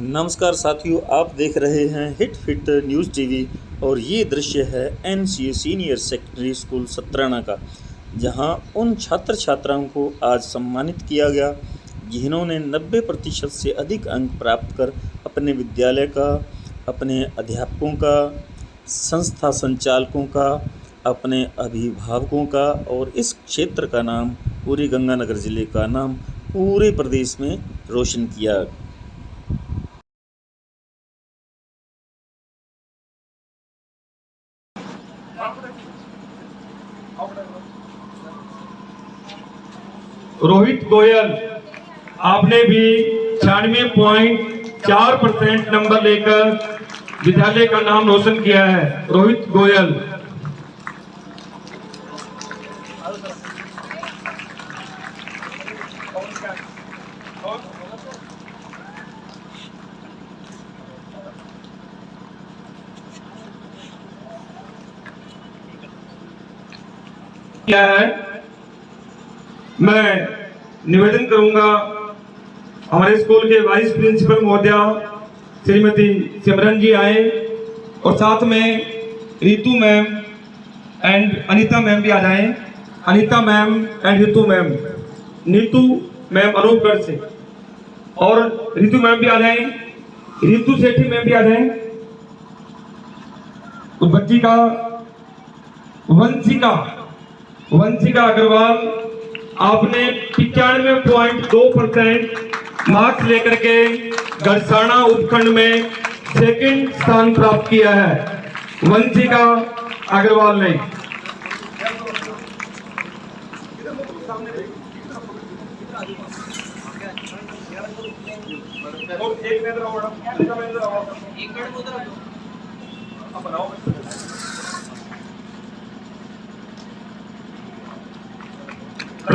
नमस्कार साथियों, आप देख रहे हैं हिट फिट न्यूज़ टीवी और ये दृश्य है एनसीए सीनियर सेकेंडरी स्कूल सत्राना का, जहां उन छात्र छात्राओं को आज सम्मानित किया गया जिन्होंने 90% से अधिक अंक प्राप्त कर अपने विद्यालय का, अपने अध्यापकों का, संस्था संचालकों का, अपने अभिभावकों का और इस क्षेत्र का नाम, पूरे गंगानगर ज़िले का नाम पूरे प्रदेश में रोशन किया। रोहित गोयल, आपने भी 96.4% नंबर लेकर विद्यालय का नाम रोशन किया है। रोहित गोयल। क्या है, मैं निवेदन करूंगा हमारे स्कूल के वाइस प्रिंसिपल महोदया श्रीमती सिमरन जी आए और साथ में Ritu ma'am and Anita ma'am भी आ जाएं। Anita ma'am and Ritu ma'am, Neetu ma'am Anupgarh से, और रितु मैम भी आ जाएं। रितु सेठी मैम भी आ जाएं। उस बच्ची का वंशिका अग्रवाल, आपने 95.2% मार्क्स लेकर के गढ़साना उपखंड में सेकंड स्थान प्राप्त किया है। वंशिका अग्रवाल ने।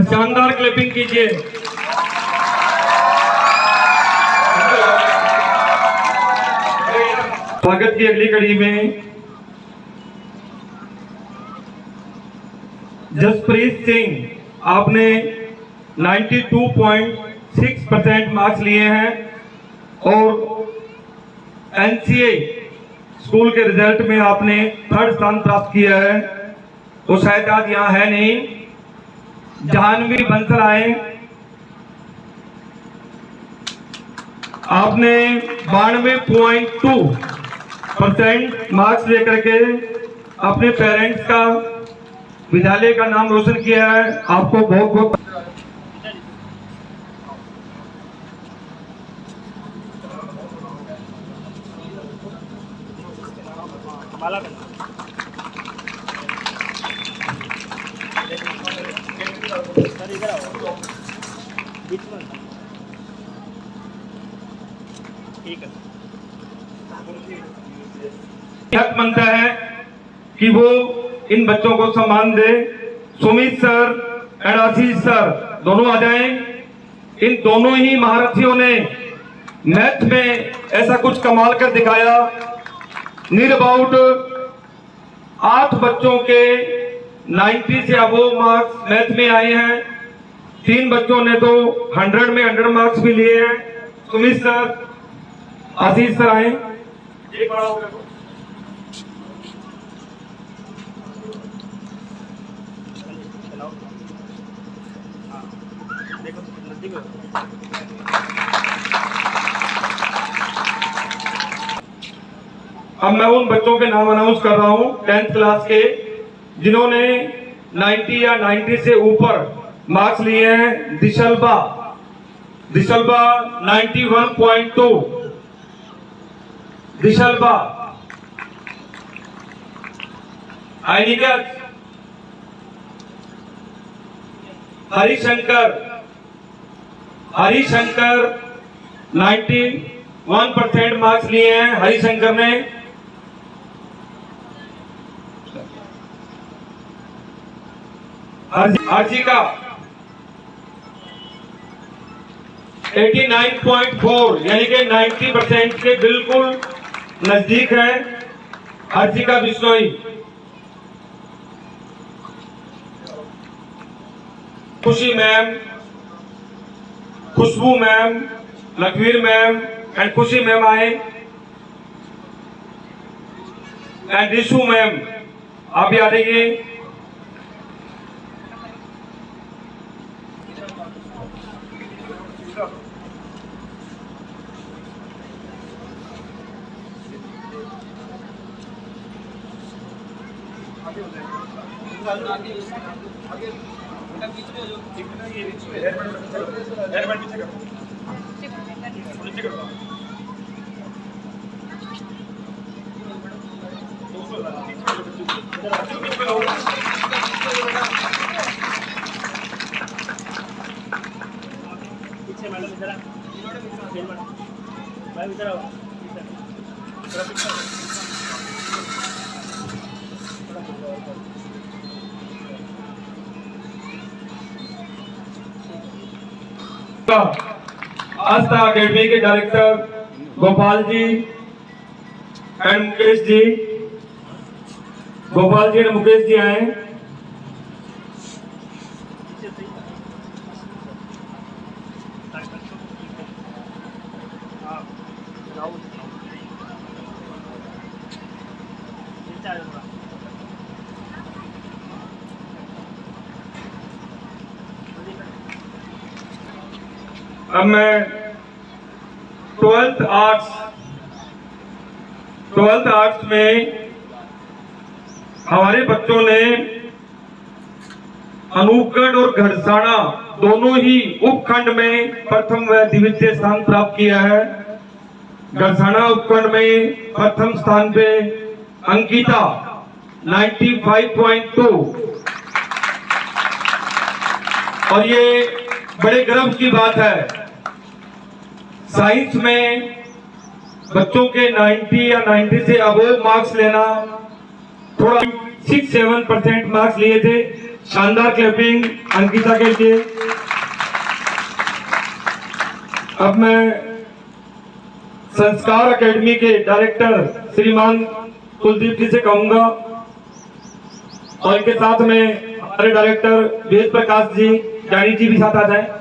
शानदार क्लैपिंग कीजिए। स्वागत की अगली कड़ी में जसप्रीत सिंह, आपने 92.6% मार्क्स लिए हैं और एनसीए स्कूल के रिजल्ट में आपने 3rd स्थान प्राप्त किया है। वो शायद आज यहाँ है नहीं। जानवी बंसल आए, आपने 92.2% मार्क्स लेकर के अपने पेरेंट्स का, विद्यालय का नाम रोशन किया है। आपको बहुत बहुत हक बनता है कि वो इन बच्चों को सम्मान दे। Sumit sir and Ashish sir दोनों आ जाएं। इन दोनों ही महारथियों ने मैथ में ऐसा कुछ कमाल कर दिखाया। नियर अबाउट 8 बच्चों के 90 से अबोव मार्क्स मैथ में आए हैं। 3 बच्चों ने तो 100 में 100 मार्क्स भी लिए हैं। सुमित सर, आशीष सर आए। अब मैं उन बच्चों के नाम अनाउंस कर रहा हूं 10th क्लास के, जिन्होंने 90 या 90 से ऊपर मार्क्स लिए हैं। दिशलबा 91.2, दिशलबा। आइनिकत हरिशंकर 91% मार्क्स लिए हैं हरिशंकर ने। हर्षिका 89.4, यानी कि 90% के बिल्कुल नजदीक है। Harshika Bishnoi. Khushi ma'am, Khushboo ma'am, Lakhvir ma'am, and Khushi ma'am आए एंड रिशु मैम आप भी आ जाइए। आस्था अकेडमी के director Gopal ji and Mukesh ji, Gopal ji and Mukesh ji आए। अब मैं 12th आर्ट्स में हमारे बच्चों ने अनूपगढ़ और घड़साना दोनों ही उपखंड में प्रथम व द्वितीय स्थान प्राप्त किया है। घड़साना उपखंड में प्रथम स्थान पे अंकिता 95.2 और ये बड़े गर्व की बात है। साइंस में बच्चों के 90 या 90 से अबोव मार्क्स लेना, थोड़ा 6-7% मार्क्स लिए थे। शानदार क्लैपिंग अंकिता के लिए। अब मैं संस्कार एकेडमी के डायरेक्टर श्रीमान कुलदीप जी से कहूंगा और इनके साथ में हमारे डायरेक्टर वेद प्रकाश जी, जानी जी भी साथ आ जाए।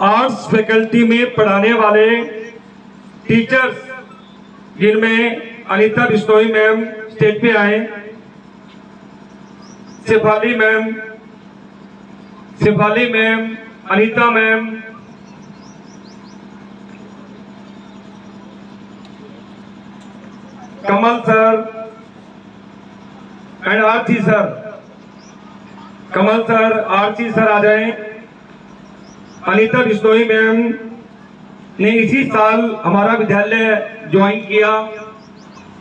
आर्ट्स फैकल्टी में पढ़ाने वाले टीचर्स जिनमें अनीता बिश्नोई मैम स्टेज पे आए, Shefali ma'am, Anita ma'am, Kamal sir and Aarti sir. Kamal sir, Aarti sir आ जाएं। अनीता बिश्नोई मैम ने इसी साल हमारा विद्यालय ज्वाइन किया।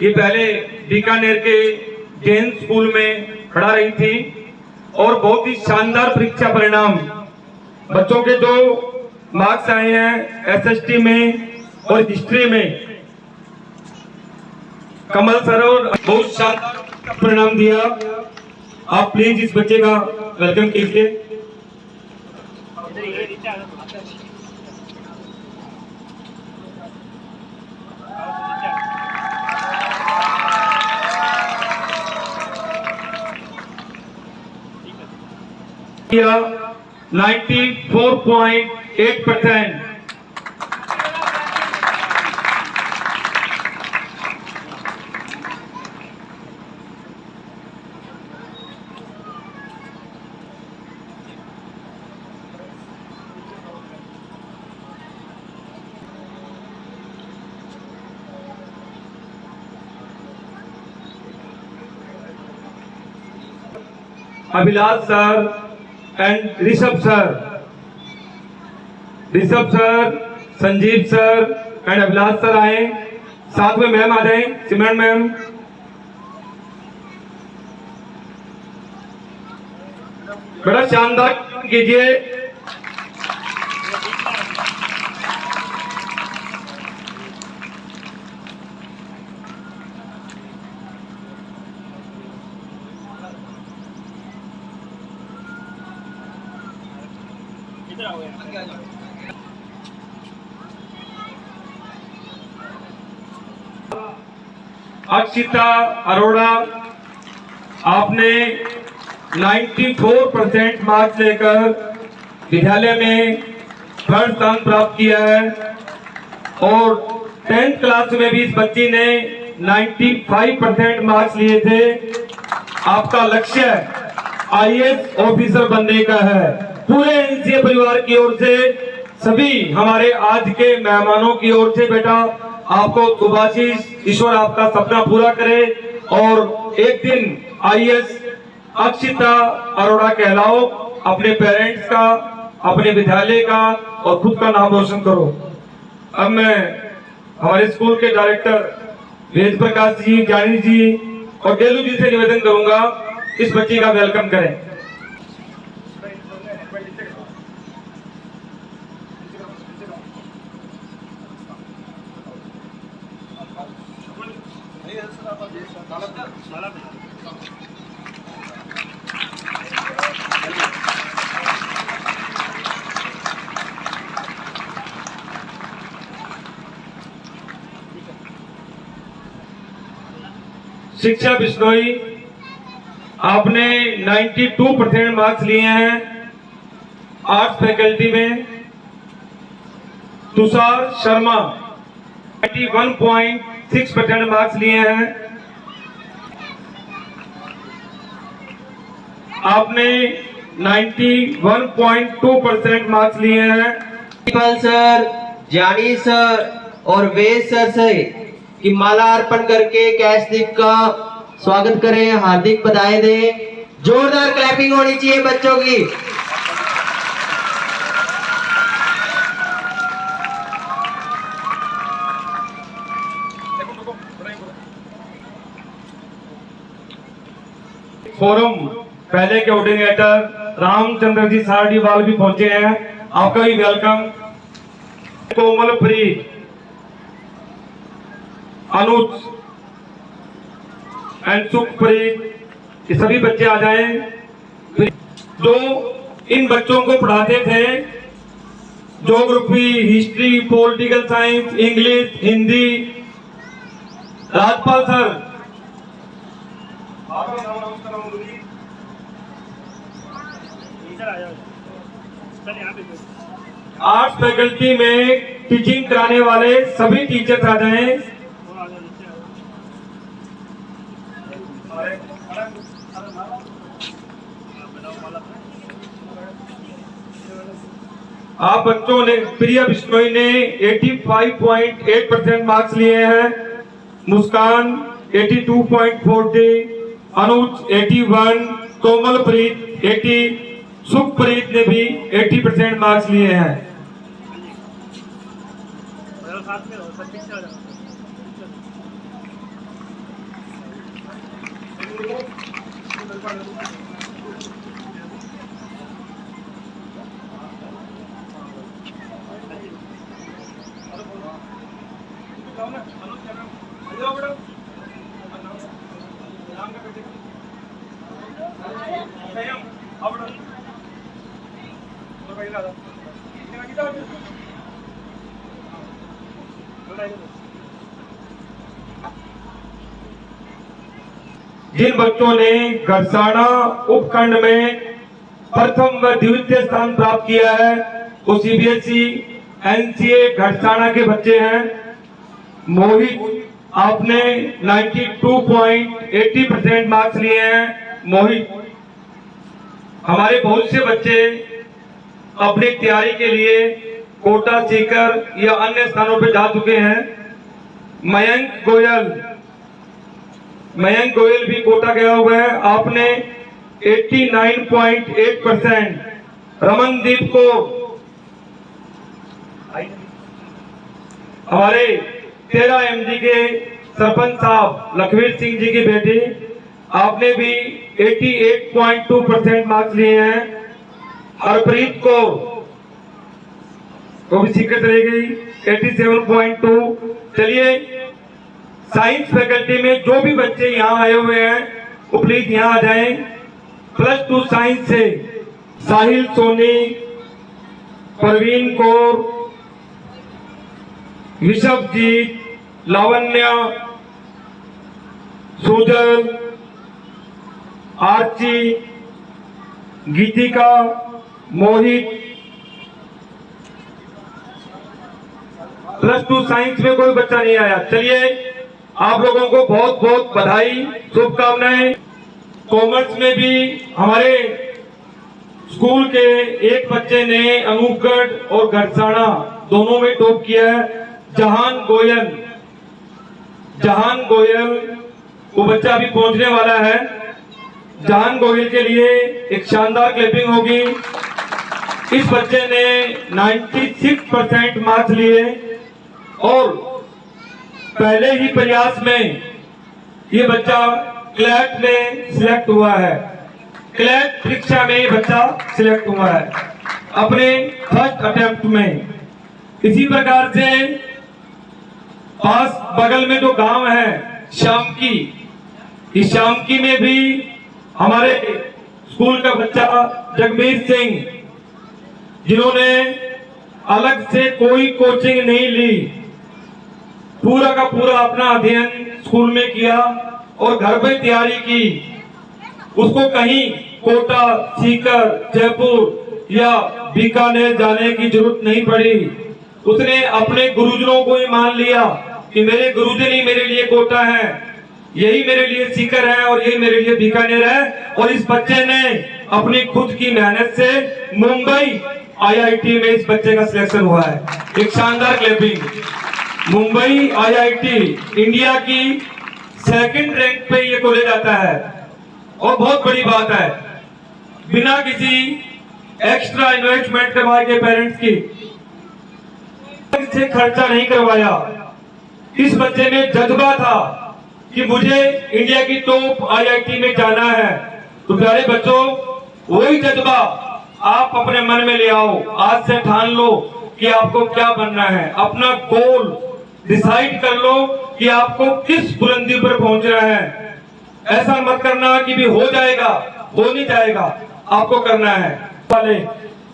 ये पहले बीकानेर के जैन स्कूल में पढ़ा रही थी और बहुत ही शानदार परीक्षा परिणाम, बच्चों के जो मार्क्स आए हैं एसएसटी में और हिस्ट्री में, कमल सर और बहुत शानदार परिणाम दिया। आप प्लीज इस बच्चे का वेलकम कीजिए। किया 94.8%। Abhilash sir and Rishabh sir, Sanjeev sir and Abhilash sir आए। साथ में मैम आ जाए, सिमरन मैम। बड़ा शानदार कीजिए। अक्षिता अरोड़ा, आपने 94% मार्क्स लेकर विद्यालय में थर्ड स्थान प्राप्त किया है। और 10th क्लास में भी इस बच्ची ने 95% मार्क्स लिए थे। आपका लक्ष्य IAS ऑफिसर बनने का है। पूरे एनसीए परिवार की ओर से, सभी हमारे आज के मेहमानों की ओर से बेटा आपको शुभाशीष, ईश्वर आपका सपना पूरा करे और एक दिन IAS अक्षिता अरोड़ा कहलाओ, अपने पेरेंट्स का, अपने विद्यालय का और खुद का नाम रोशन करो। अब मैं हमारे स्कूल के डायरेक्टर वेद प्रकाश जी, जानी जी और डेलू जी से निवेदन करूंगा इस बच्ची का वेलकम करें। शिक्षा बिश्नोई, आपने 92% मार्क्स लिए हैं आर्ट्स फैकल्टी में। तुषार शर्मा 91.6% मार्क्स लिए हैं। आपने 91.2% मार्क्स लिए हैं। प्रिंसिपल सर, जानी सर और वेद सर से कि माला अर्पण करके कैशदीप का स्वागत करें, हार्दिक बधाई दें। जोरदार क्लैपिंग होनी चाहिए बच्चों की। फोरम पहले के कोऑर्डिनेटर रामचंद्र जी सारडीवाल भी पहुंचे हैं, आपका भी welcome. Komalpreet, Anuj and Sukhpreet, ये सभी बच्चे आ जाएं जो इन बच्चों को पढ़ाते थे। Geography, history, political science, English, Hindi. Rajpal sir, arts faculty में टीचिंग कराने वाले सभी टीचर्स आ जाएं। आप बच्चों ने, प्रिया बिश्नोई ने 85.8% मार्क्स लिए हैं। मुस्कान 82.40, अनुज 81, कोमलप्रीत 80, सुखप्रीत ने भी 80% मार्क्स लिए हैं। जिन बच्चों ने घरसाना उपखंड में प्रथम व द्वितीय स्थान प्राप्त किया है वो CBSE NCA घरसाना के बच्चे हैं। मोहित, आपने 92.80% मार्क्स लिए हैं। मोहित, हमारे बहुत से बच्चे अपनी तैयारी के लिए कोटा, सीकर या अन्य स्थानों पर जा चुके हैं। मयंक गोयल भी कोटा गया हुआ है, आपने 89.8%। रमनदीप को, हमारे 13 MG के सरपंच साहब लखवीर सिंह जी की बेटी, आपने भी 88.2% मार्क्स लिए हैं। हरप्रीत को भी सीकर चली गई 87.2। चलिए, साइंस फैकल्टी में जो भी बच्चे यहाँ आए हुए हैं वो प्लीज यहाँ आ जाएं। +2 साइंस से साहिल सोनी, परवीन कौर, विशवजीत, लावण्या, सुजल, आर्ची, गीतिका, मोहित। +2 साइंस में कोई बच्चा नहीं आया। चलिए, आप लोगों को बहुत बहुत बधाई, शुभकामनाएं। कॉमर्स में भी हमारे स्कूल के एक बच्चे ने अनूपगढ़ और गढ़साना दोनों में टॉप किया है। जहान गोयल वो बच्चा अभी पहुंचने वाला है। जहान गोयल के लिए एक शानदार क्लैपिंग होगी। इस बच्चे ने 96% मार्क्स लिए और पहले ही प्रयास में ये बच्चा क्लैट में सिलेक्ट हुआ है। क्लैट परीक्षा में ये बच्चा सिलेक्ट हुआ है अपने फर्स्ट अटेम्प्ट में। इसी प्रकार से पास बगल में जो गांव है शामकी, इस शामकी में भी हमारे स्कूल का बच्चा जगमीत सिंह, जिन्होंने अलग से कोई कोचिंग नहीं ली, पूरा का पूरा अपना अध्ययन स्कूल में किया और घर पे तैयारी की। उसको कहीं कोटा, सीकर, जयपुर या बीकानेर जाने की जरूरत नहीं पड़ी। उसने अपने गुरुजनों को ही मान लिया कि मेरे गुरुजन ही मेरे लिए कोटा है, यही मेरे लिए सीकर है और यही मेरे लिए बीकानेर है। और इस बच्चे ने अपनी खुद की मेहनत से मुंबई IIT में इस बच्चे का सिलेक्शन हुआ है। एक शानदार क्लैपिंग। मुंबई IIT इंडिया की 2nd रैंक पे ये कॉलेज आता है और बहुत बड़ी बात है। बिना किसी एक्स्ट्रा इन्वेस्टमेंट करवाए के पेरेंट्स की से खर्चा नहीं करवाया। इस बच्चे में जज्बा था कि मुझे इंडिया की टॉप IIT में जाना है। तो प्यारे बच्चों, वही जज्बा आप अपने मन में ले आओ। आज से ठान लो कि आपको क्या बनना है। अपना गोल डिसाइड कर लो कि आपको किस बुलंदी पर पहुंचना है। ऐसा मत करना कि भी हो जाएगा, हो नहीं जाएगा, आपको करना है। वाले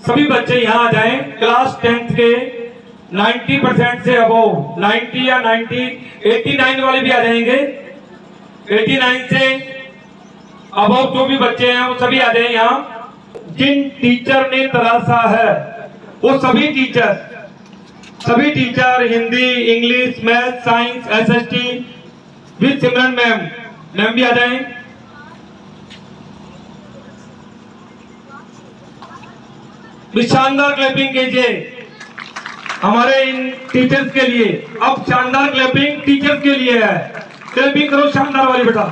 सभी बच्चे यहाँ आ जाएं। क्लास 10th के 90% से अबव, 90 या 90, 89 वाले भी आ जाएंगे। 89 से अबव जो भी बच्चे हैं वो सभी आ जाए यहाँ। जिन टीचर ने तराशा है वो सभी teacher Hindi, English, math, science, SST with Simran ma'am भी आ जाएं। शानदार क्लैपिंग कीजिए हमारे इन टीचर्स के लिए। अब शानदार क्लैपिंग टीचर्स के लिए है। क्लैपिंग करो शानदार वाली बेटा।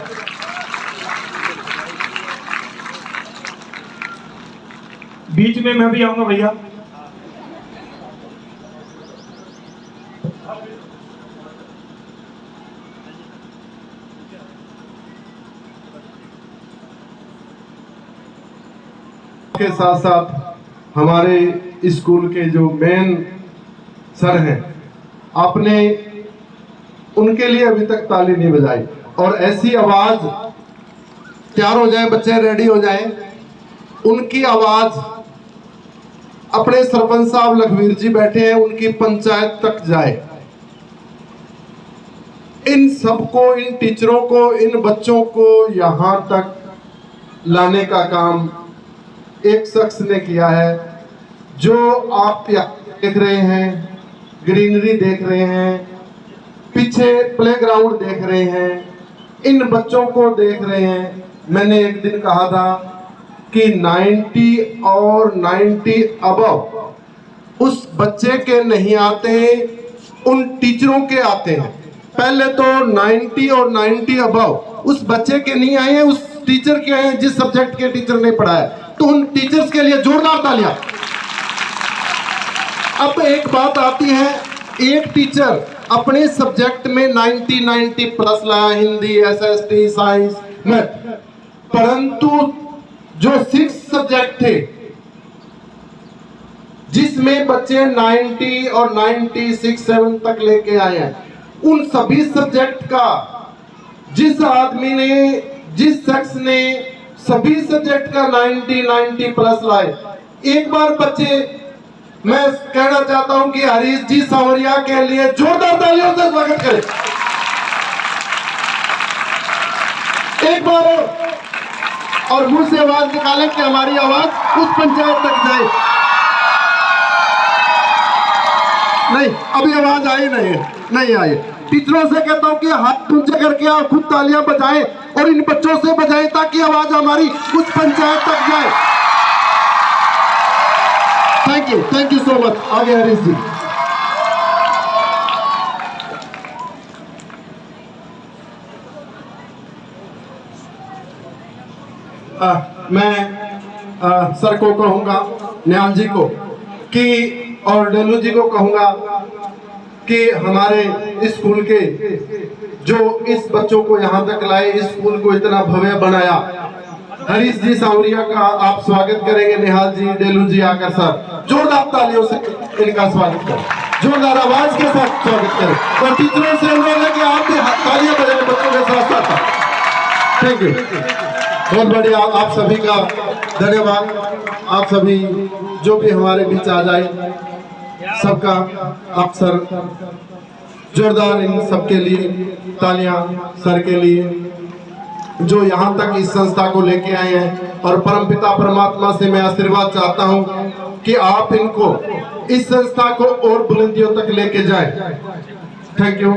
बीच में मैं भी आऊंगा भैया। के साथ साथ हमारे स्कूल के जो मेन सर हैं, आपने उनके लिए अभी तक ताली नहीं बजाई। और ऐसी आवाज, तैयार हो जाए बच्चे, रेडी हो जाए। उनकी आवाज अपने सरपंच साहब लखवीर जी बैठे हैं, उनकी पंचायत तक जाए। इन सबको, इन टीचरों को, इन बच्चों को यहां तक लाने का काम एक शख्स ने किया है। जो आप देख रहे हैं, ग्रीनरी देख रहे हैं, पीछे प्लेग्राउंड देख रहे हैं, इन बच्चों को देख रहे हैं। मैंने एक दिन कहा था कि 90 और 90 अबव उस बच्चे के नहीं आते, उन टीचरों के आते हैं। पहले तो 90 और 90 अबव उस बच्चे के नहीं आए हैं, उस टीचर के आए हैं जिस सब्जेक्ट के टीचर ने पढ़ाया। तो उन टीचर्स के लिए जोरदार तालियां। अब एक बात आती है, एक टीचर अपने सब्जेक्ट में 90 प्लस लाया, हिंदी, SST, साइंस, मैथ, परंतु जो 6 सब्जेक्ट थे जिसमें बच्चे 90 और 96, 7 तक लेके आए हैं, उन सभी सब्जेक्ट का जिस आदमी ने, जिस शख्स ने सभी सब्जेक्ट का 90 प्लस लाए, एक बार बच्चे, मैं कहना चाहता हूं कि हरीश जी सांवरिया के लिए जोरदार तालियों से स्वागत करें। एक बार और मुंह से आवाज निकालें कि हमारी आवाज उस पंचायत तक जाए। नहीं, अभी आवाज आई नहीं आई। टीचरों से कहता हूं कि हाथ ऊंचे करके आप खुद तालियां बजाएं और इन बच्चों से बजाएं ताकि आवाज हमारी उस पंचायत तक जाए। Thank you so much. आगे हरीश जी। मैं सर को कहूंगा, निहाल जी को कि और डेलू जी को कहूंगा कि हमारे स्कूल के जो इस बच्चों को यहाँ तक लाए, इस स्कूल को इतना भव्य बनाया, हरीश जी सांवरिया का आप स्वागत करेंगे। निहाल जी, डेलू जी आकर सर जोरदार तालियों से इनका स्वागत करें, जोरदार आवाज के साथ स्वागत करें। और टीचरों से अनुरोध है कि आप भी तालियां बजाएं बच्चों के साथ साथ। थैंक यू, बहुत बढ़िया। आप सभी का धन्यवाद। आप सभी जो भी हमारे बीच आ जाए, सबका आप सर जोरदार इन सबके लिए तालियां सर के लिए जो यहाँ तक इस संस्था को लेके आए हैं। और परमपिता परमात्मा से मैं आशीर्वाद चाहता हूँ कि आप इनको, इस संस्था को और बुलंदियों तक लेके जाएं। Thank you.